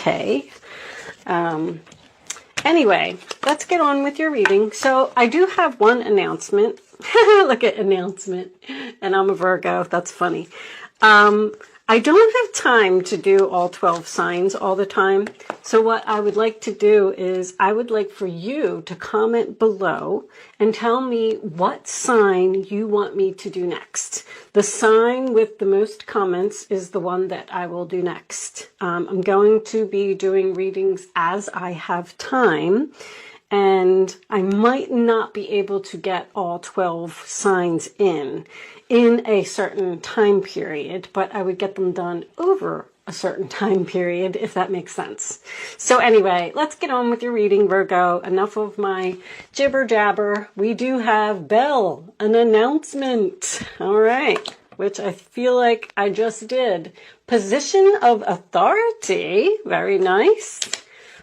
okay. Anyway, let's get on with your reading. So I do have one announcement. Look at announcement. And I'm a Virgo. That's funny. I don't have time to do all 12 signs all the time. So what I would like to do is I would like for you to comment below and tell me what sign you want me to do next. The sign with the most comments is the one that I will do next. I'm going to be doing readings as I have time. And I might not be able to get all 12 signs in a certain time period, but I would get them done over a certain time period, if that makes sense. So anyway, let's get on with your reading, Virgo. Enough of my jibber jabber. We do have Belle, an announcement. All right, which I feel like I just did. Position of authority. Very nice.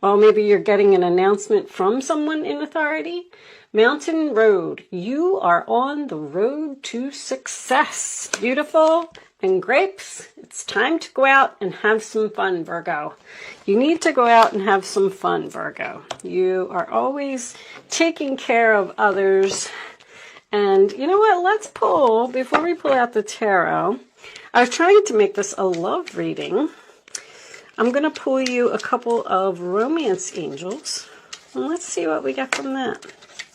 Well, maybe you're getting an announcement from someone in authority. Mountain Road. You are on the road to success. Beautiful. And grapes. It's time to go out and have some fun, Virgo. You need to go out and have some fun, Virgo. You are always taking care of others. And you know what? Let's pull, before we pull out the tarot, I was trying to make this a love reading. I'm going to pull you a couple of romance angels. And let's see what we get from that.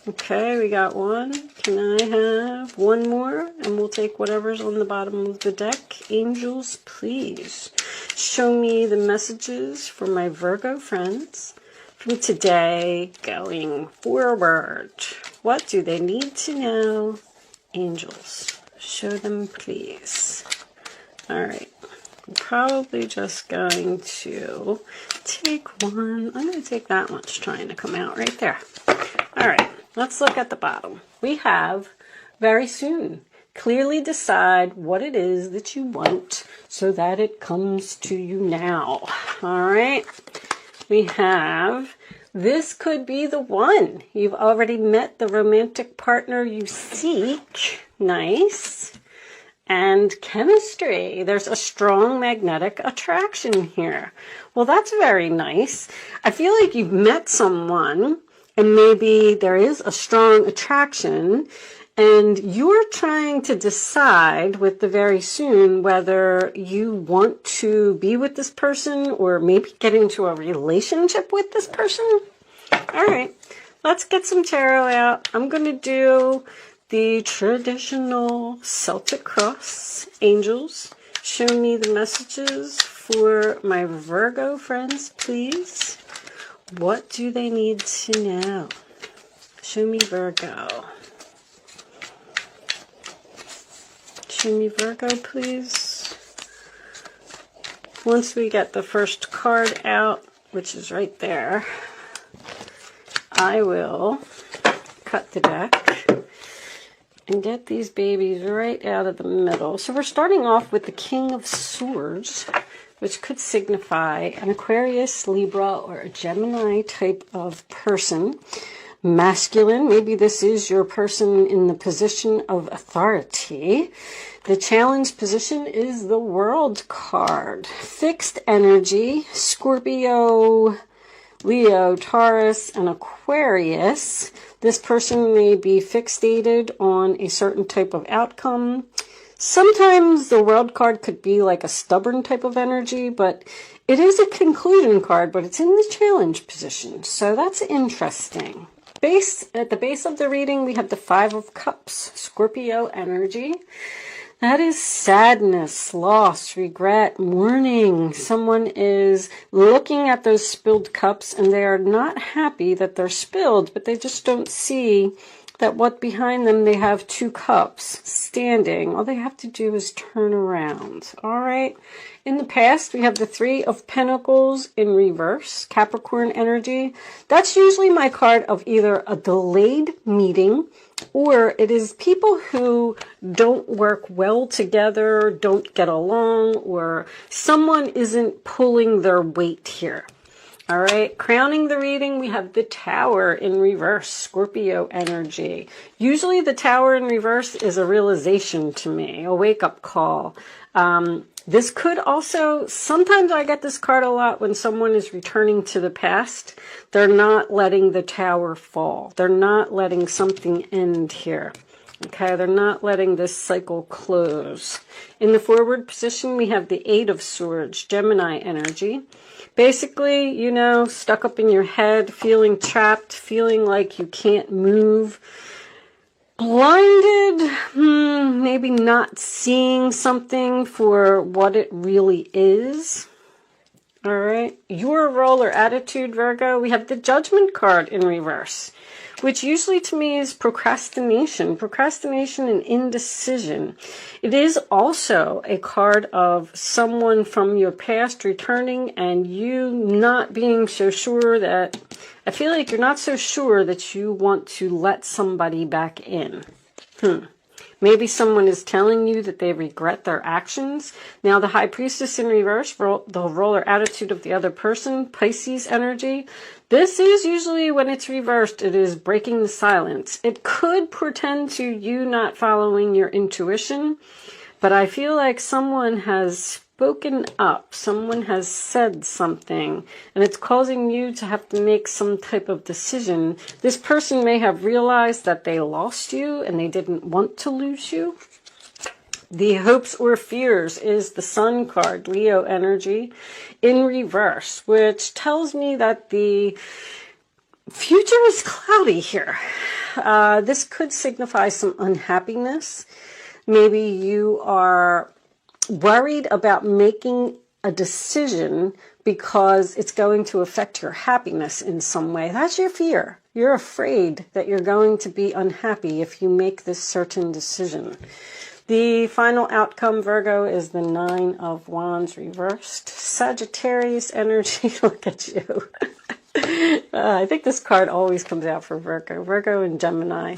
Okay, we got one. Can I have one more? And we'll take whatever's on the bottom of the deck. Angels, please show me the messages for my Virgo friends from today going forward. What do they need to know? Angels, show them, please. All right. I'm probably just going to take one. I'm going to take that much trying to come out right there. All right, let's look at the bottom. We have very soon. Clearly decide what it is that you want so that it comes to you now. All right, we have, this could be the one. You've already met the romantic partner you seek. Nice. And chemistry. There's a strong magnetic attraction here. Well, that's very nice. I feel like you've met someone and maybe there is a strong attraction and you're trying to decide with the very soon whether you want to be with this person or maybe get into a relationship with this person. All right, let's get some tarot out. I'm going to do the traditional Celtic cross. Angels, show me the messages for my Virgo friends, please. What do they need to know? Show me Virgo. Show me Virgo, please. Once we get the first card out, which is right there, I will cut the deck and get these babies right out of the middle. So we're starting off with the King of Swords, which could signify an Aquarius, Libra, or a Gemini type of person. Masculine, maybe this is your person in the position of authority. The challenge position is the World card. Fixed energy, Scorpio, Leo, Taurus, and Aquarius. This person may be fixated on a certain type of outcome. Sometimes the World card could be like a stubborn type of energy, but it is a conclusion card, but it's in the challenge position. So that's interesting. At the base of the reading, we have the Five of Cups, Scorpio energy. That is sadness, loss, regret, mourning. Someone is looking at those spilled cups and they are not happy that they're spilled, but they just don't see that what behind them, they have two cups standing. All they have to do is turn around. All right. In the past, we have the Three of Pentacles in reverse, Capricorn energy. That's usually my card of either a delayed meeting or it is people who don't work well together, don't get along, or someone isn't pulling their weight here. All right, crowning the reading, we have the Tower in reverse, Scorpio energy. Usually the Tower in reverse is a realization to me, a wake-up call. This could also, sometimes I get this card a lot when someone is returning to the past. They're not letting the Tower fall. They're not letting something end here. Okay, they're not letting this cycle close. In the forward position, we have the Eight of Swords, Gemini energy. Basically, you know, stuck up in your head, feeling trapped, feeling like you can't move. Blinded, maybe not seeing something for what it really is. All right, your role or attitude, Virgo, we have the Judgment card in reverse, which usually to me is procrastination and indecision. It is also a card of someone from your past returning and you not being so sure that, I feel like you're not so sure that you want to let somebody back in. Maybe someone is telling you that they regret their actions. Now, the High Priestess in reverse, the role or attitude of the other person, Pisces energy. This is usually when it's reversed, it is breaking the silence. It could portend to you not following your intuition, but I feel like someone has spoken up. Someone has said something, and it's causing you to have to make some type of decision. This person may have realized that they lost you and they didn't want to lose you. The hopes or fears is the Sun card, Leo energy, in reverse, which tells me that the future is cloudy here. This could signify some unhappiness. Maybe you are worried about making a decision because it's going to affect your happiness in some way. That's your fear. You're afraid that you're going to be unhappy if you make this certain decision. The final outcome, Virgo, is the Nine of Wands reversed. Sagittarius energy, look at you. I think this card always comes out for Virgo. Virgo and Gemini.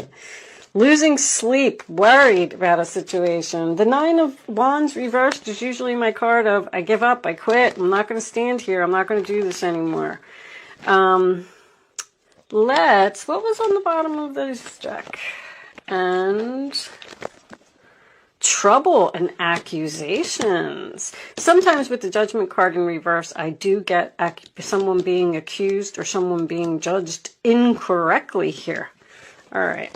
Losing sleep, worried about a situation. The Nine of Wands reversed is usually my card of I give up, I quit, I'm not going to stand here, I'm not going to do this anymore. What was on the bottom of this deck? And trouble and accusations. Sometimes with the Judgment card in reverse, I do get someone being accused or someone being judged incorrectly here. All right.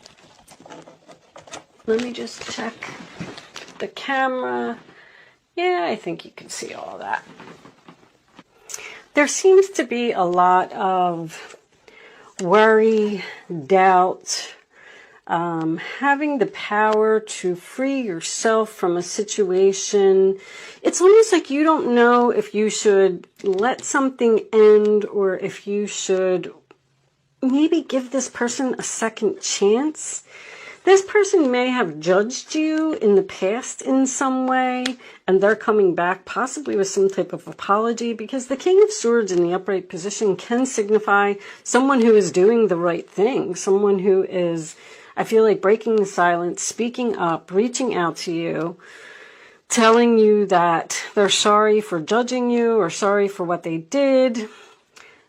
Let me just check the camera. Yeah, I think you can see all that. There seems to be a lot of worry, doubt, having the power to free yourself from a situation. It's almost like you don't know if you should let something end or if you should maybe give this person a second chance. This person may have judged you in the past in some way, and they're coming back possibly with some type of apology, because the King of Swords in the upright position can signify someone who is doing the right thing, someone who is, I feel like, breaking the silence, speaking up, reaching out to you, telling you that they're sorry for judging you or sorry for what they did.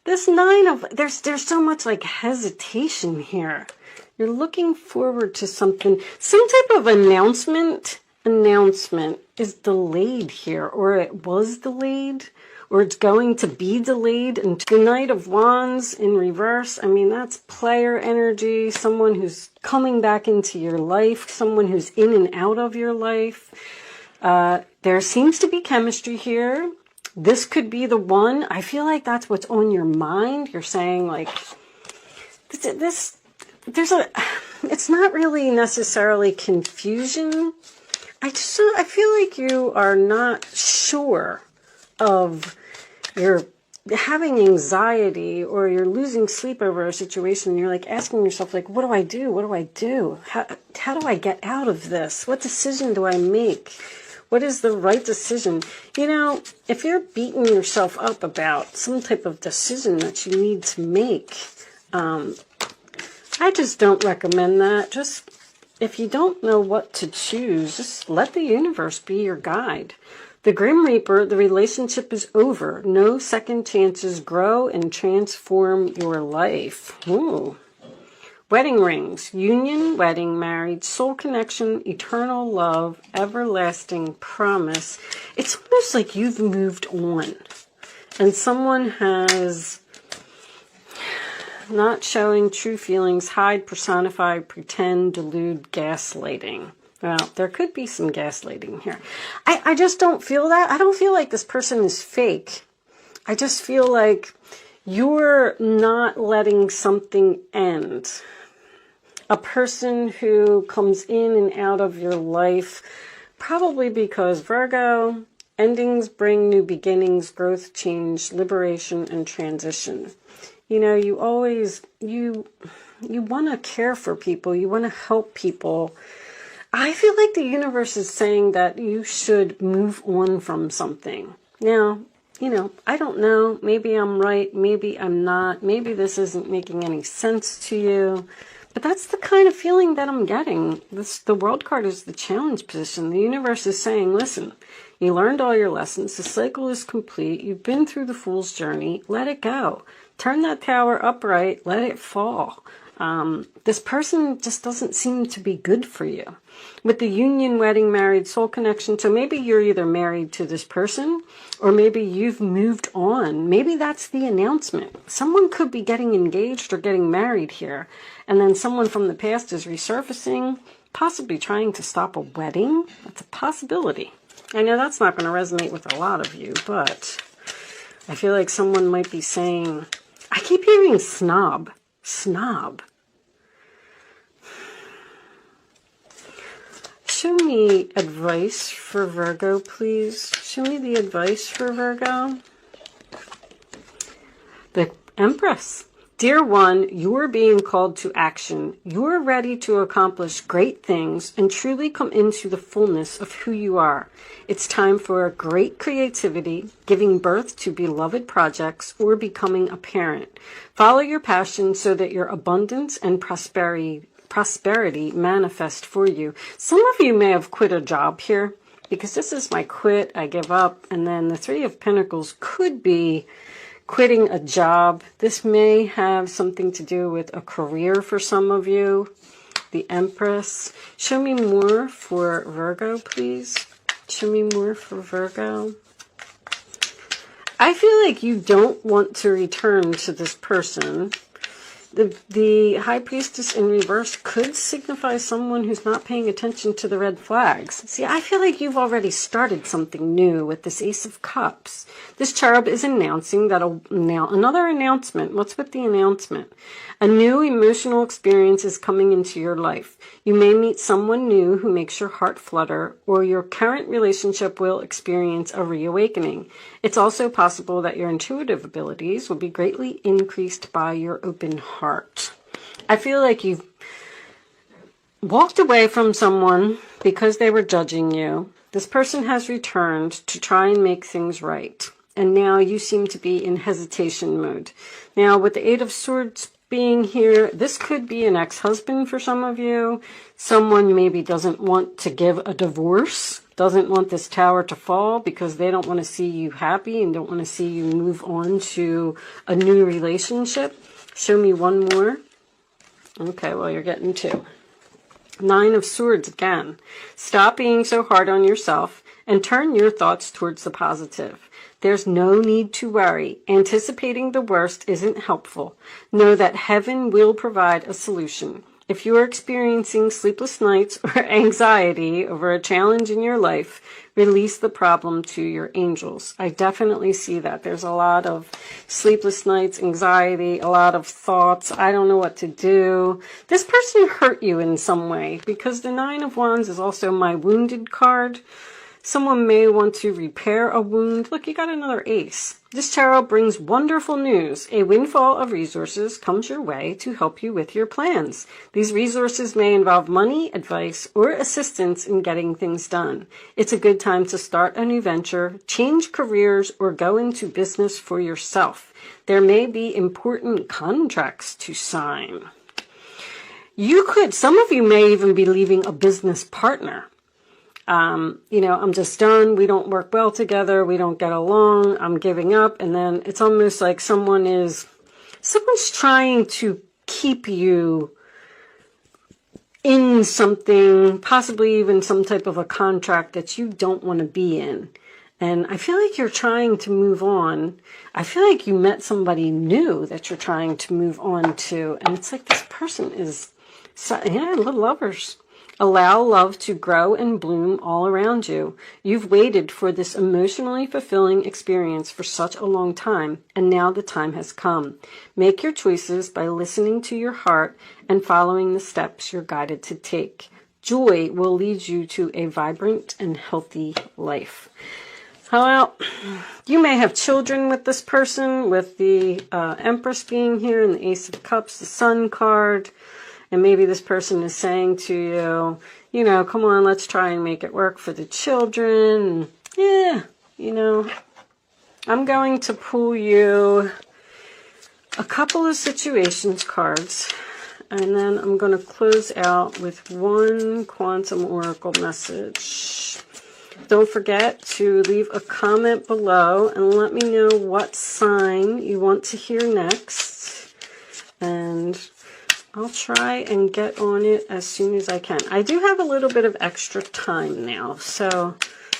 This there's so much like hesitation here. You're looking forward to something, some type of announcement is delayed here, or it was delayed, or it's going to be delayed. And the Knight of Wands in reverse, I mean, that's player energy, someone who's coming back into your life, someone who's in and out of your life. There seems to be chemistry here. This could be the one. I feel like that's what's on your mind. You're saying like, it's not really necessarily confusion. I feel like you are not sure of, you're having anxiety or you're losing sleep over a situation. And you're like asking yourself, like, what do I do? What do I do? How do I get out of this? What decision do I make? What is the right decision? You know, if you're beating yourself up about some type of decision that you need to make, I just don't recommend that. Just, if you don't know what to choose, just let the universe be your guide. The Grim Reaper, the relationship is over. No second chances. Grow and transform your life. Ooh. Wedding rings, union, wedding, married, soul connection, eternal love, everlasting promise. It's almost like you've moved on and someone has not showing true feelings, hide, personify, pretend, delude, gaslighting. Well, there could be some gaslighting here. I just don't feel that. I don't feel like this person is fake. I just feel like you're not letting something end. A person who comes in and out of your life, probably because Virgo, endings bring new beginnings, growth, change, liberation, and transition. You know, you always, you want to care for people. You want to help people. I feel like the universe is saying that you should move on from something. Now, you know, I don't know. Maybe I'm right. Maybe I'm not. Maybe this isn't making any sense to you. But that's the kind of feeling that I'm getting. The World card is the challenge position. The universe is saying, listen, you learned all your lessons. The cycle is complete. You've been through the fool's journey. Let it go. Turn that tower upright. Let it fall. This person just doesn't seem to be good for you. With the union, wedding, married, soul connection. So maybe you're either married to this person or maybe you've moved on. Maybe that's the announcement. Someone could be getting engaged or getting married here. And then someone from the past is resurfacing, possibly trying to stop a wedding. That's a possibility. I know that's not going to resonate with a lot of you, but I feel like someone might be saying, I keep hearing snob. Snob. Show me advice for Virgo, please. Show me the advice for Virgo. The Empress. Dear one, you're being called to action. You're ready to accomplish great things and truly come into the fullness of who you are. It's time for great creativity, giving birth to beloved projects, or becoming a parent. Follow your passion so that your abundance and prosperity manifest for you. Some of you may have quit a job here because this is my quit, I give up, and then the Three of Pentacles could be quitting a job. This may have something to do with a career for some of you. The Empress. Show me more for Virgo, please. Show me more for Virgo. I feel like you don't want to return to this person. The High Priestess in reverse could signify someone who's not paying attention to the red flags. See, I feel like you've already started something new with this Ace of Cups. This cherub is announcing that another announcement. What's with the announcement? A new emotional experience is coming into your life. You may meet someone new who makes your heart flutter, or your current relationship will experience a reawakening. It's also possible that your intuitive abilities will be greatly increased by your open heart. I feel like you've walked away from someone because they were judging you. This person has returned to try and make things right. And now you seem to be in hesitation mode. Now, with the Eight of Swords being here, this could be an ex-husband for some of you. Someone maybe doesn't want to give a divorce, doesn't want this tower to fall because they don't want to see you happy and don't want to see you move on to a new relationship. Show me one more. Okay, well, you're getting two. Nine of Swords again. Stop being so hard on yourself and turn your thoughts towards the positive. There's no need to worry. Anticipating the worst isn't helpful. Know that heaven will provide a solution. If you are experiencing sleepless nights or anxiety over a challenge in your life, release the problem to your angels. I definitely see that. There's a lot of sleepless nights, anxiety, a lot of thoughts. I don't know what to do. This person hurt you in some way because the Nine of Wands is also my wounded card. Someone may want to repair a wound. Look, you got another ace. This tarot brings wonderful news. A windfall of resources comes your way to help you with your plans. These resources may involve money, advice, or assistance in getting things done. It's a good time to start a new venture, change careers, or go into business for yourself. There may be important contracts to sign. Some of you may even be leaving a business partner. You know, I'm just done. We don't work well together. We don't get along. I'm giving up. And then it's almost like someone's trying to keep you in something, possibly even some type of a contract that you don't want to be in. And I feel like you're trying to move on. I feel like you met somebody new that you're trying to move on to. And it's like this person is, yeah, little lovers. Allow love to grow and bloom all around you. You've waited for this emotionally fulfilling experience for such a long time, and now the time has come. Make your choices by listening to your heart and following the steps you're guided to take. Joy will lead you to a vibrant and healthy life. Well, you may have children with this person, with the Empress being here and the Ace of Cups, the Sun card. And maybe this person is saying to you, you know, come on, let's try and make it work for the children. Yeah, you know, I'm going to pull you a couple of situations cards. And then I'm going to close out with one Quantum Oracle message. Don't forget to leave a comment below and let me know what sign you want to hear next. And I'll try and get on it as soon as I can. I do have a little bit of extra time now, so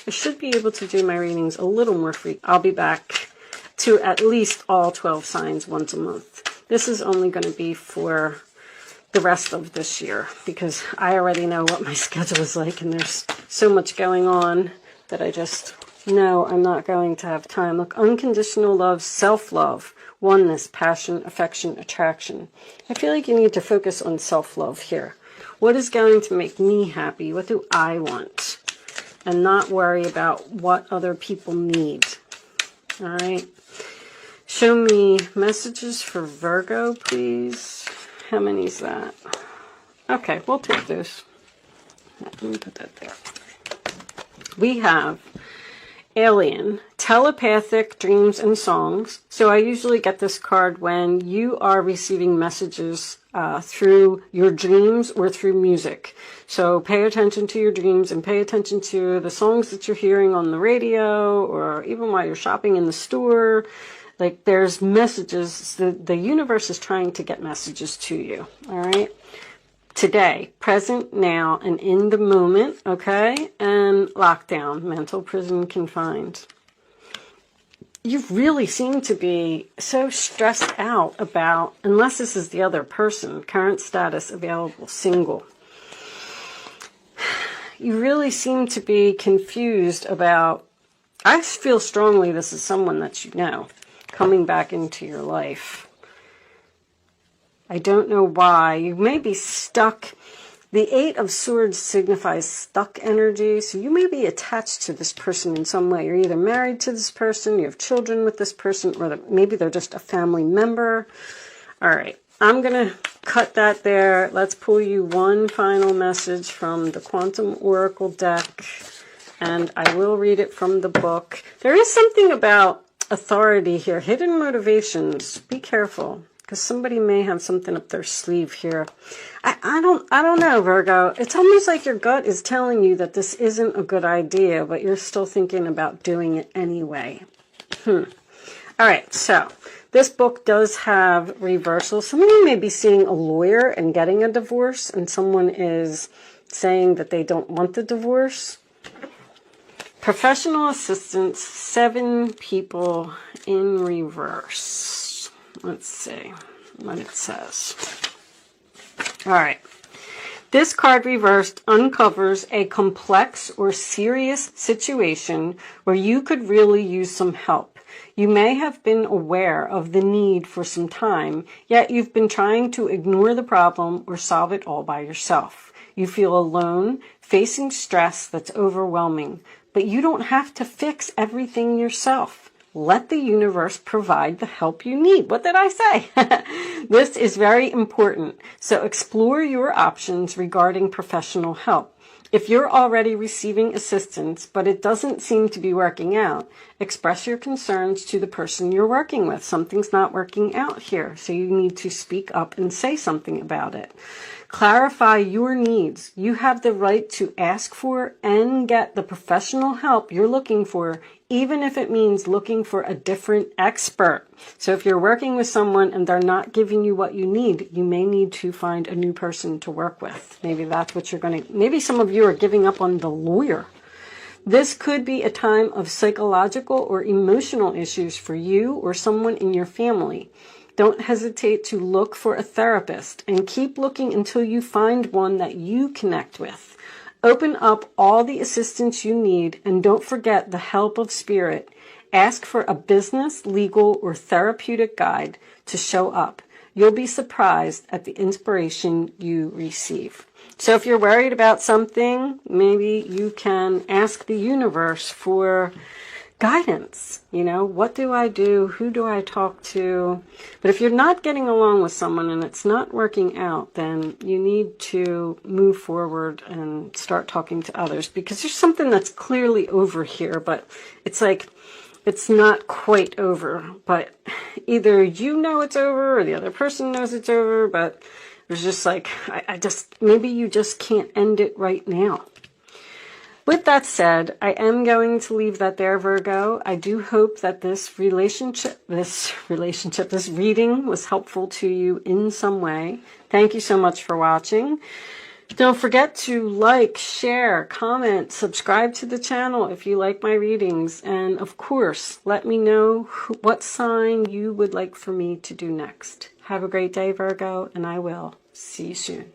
I should be able to do my readings a little more free. I'll be back to at least all 12 signs once a month. This is only going to be for the rest of this year because I already know what my schedule is like and there's so much going on that I just know I'm not going to have time. Look, unconditional love, self-love, oneness, passion, affection, attraction. I feel like you need to focus on self-love here. What is going to make me happy? What do I want? And not worry about what other people need. All right. Show me messages for Virgo, please. How many is that? Okay, we'll take those. Let me put that there. We have Alien, telepathic dreams and songs. So I usually get this card when you are receiving messages through your dreams or through music. So pay attention to your dreams and pay attention to the songs that you're hearing on the radio or even while you're shopping in the store. Like there's messages, the universe is trying to get messages to you, all right? Today, present, now, and in the moment, okay? And lockdown, mental prison, confined. You really seem to be so stressed out about, unless this is the other person, current status, available, single. You really seem to be confused about, I feel strongly this is someone that you know coming back into your life. I don't know why. You may be stuck. The Eight of Swords signifies stuck energy. So you may be attached to this person in some way. You're either married to this person, you have children with this person, or maybe they're just a family member. All right. I'm going to cut that there. Let's pull you one final message from the Quantum Oracle deck. And I will read it from the book. There is something about authority here. Hidden motivations. Be careful. Because somebody may have something up their sleeve here. I don't know, Virgo. It's almost like your gut is telling you that this isn't a good idea, but you're still thinking about doing it anyway. All right, so this book does have reversal. Some of you may be seeing a lawyer and getting a divorce, and someone is saying that they don't want the divorce. Professional assistance, 7 people in reverse. Let's see what it says. All right. This card reversed uncovers a complex or serious situation where you could really use some help. You may have been aware of the need for some time, yet you've been trying to ignore the problem or solve it all by yourself. You feel alone, facing stress that's overwhelming, but you don't have to fix everything yourself. Let the universe provide the help you need. What did I say? This is very important. So explore your options regarding professional help. If you're already receiving assistance, but it doesn't seem to be working out, Express your concerns to the person you're working with. Something's not working out here, so you need to speak up and say something about it. Clarify your needs. You have the right to ask for and get the professional help you're looking for, even if it means looking for a different expert. So if you're working with someone and they're not giving you what you need, you may need to find a new person to work with. Maybe that's what you're going to, maybe some of you are giving up on the lawyer. This could be a time of psychological or emotional issues for you or someone in your family. Don't hesitate to look for a therapist and keep looking until you find one that you connect with. Open up all the assistance you need and don't forget the help of spirit. Ask for a business, legal, or therapeutic guide to show up. You'll be surprised at the inspiration you receive. So if you're worried about something, maybe you can ask the universe for guidance. You know, what do I do? Who do I talk to? But if you're not getting along with someone and it's not working out, then you need to move forward and start talking to others, because there's something that's clearly over here, but it's like it's not quite over. But either you know it's over or the other person knows it's over, but it's just like, maybe you just can't end it right now. With that said, I am going to leave that there, Virgo. I do hope that this reading was helpful to you in some way. Thank you so much for watching. Don't forget to like, share, comment, subscribe to the channel if you like my readings. And of course, let me know what sign you would like for me to do next. Have a great day, Virgo, and I will see you soon.